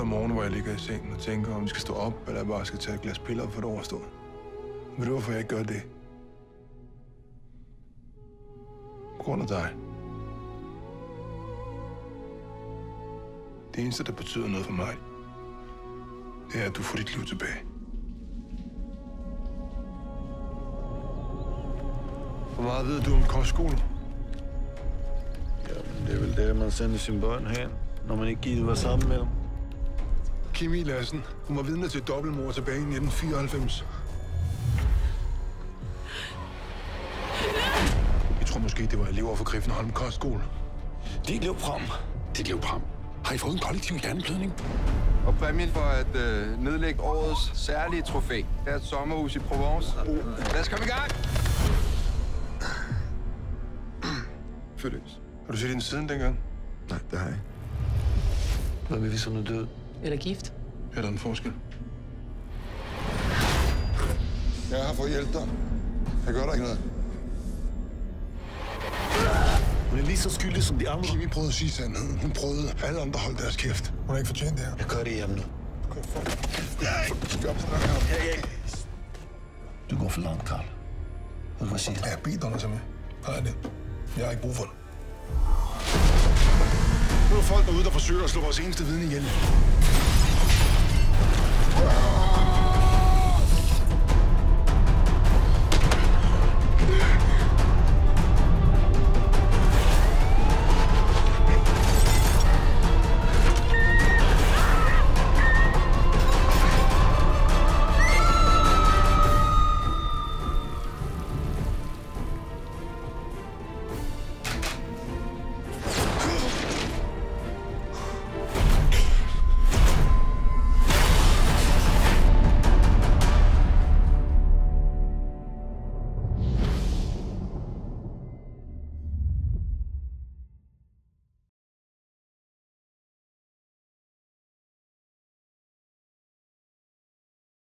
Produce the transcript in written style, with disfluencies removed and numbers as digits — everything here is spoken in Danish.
Der er morgen, hvor jeg ligger i sengen og tænker, om jeg skal stå op, eller jeg bare skal tage et glas piller for det overstået. Ved du, hvorfor jeg ikke gør det? På grund af dig. Det eneste, der betyder noget for mig, det er, at du får dit liv tilbage. Hvor meget ved du om kostskole? Jamen, det er vel det, man sender sine børn hen, når man ikke gider være sammen med dem. Kimi Lassen, hun var vidne til dobbeltmord tilbage i 1994. Jeg tror måske, det var elever fra Griffenholm Kostskole. Dit livpram. Dit livpram. Har I fået en kollektiv hjerneblødning? Og præmien for at nedlægge årets særlige trofæ er et sommerhus i Provence. Lad os komme i gang! Følges. Har du set hende siden dengang? Nej, det har jeg ikke. Hvad vil vi så nu død? Eller gift? Er der en forskel? Jeg er her for at hjælpe dig. Jeg gør dig ikke noget. Hun er lige så skyldig som de andre. Kimi prøvede at sige sandheden. Hun prøvede. Alle andre holdt deres kæft. Hun har ikke fortjent det her. Jeg gør det hjemme nu. Du går for langt, Karl. Hvad siger du? Ja, bilerne til mig. Har jeg det? Jeg har ikke brug for det. Nu er folk derude, der forsøger at slå vores eneste vidne ihjel.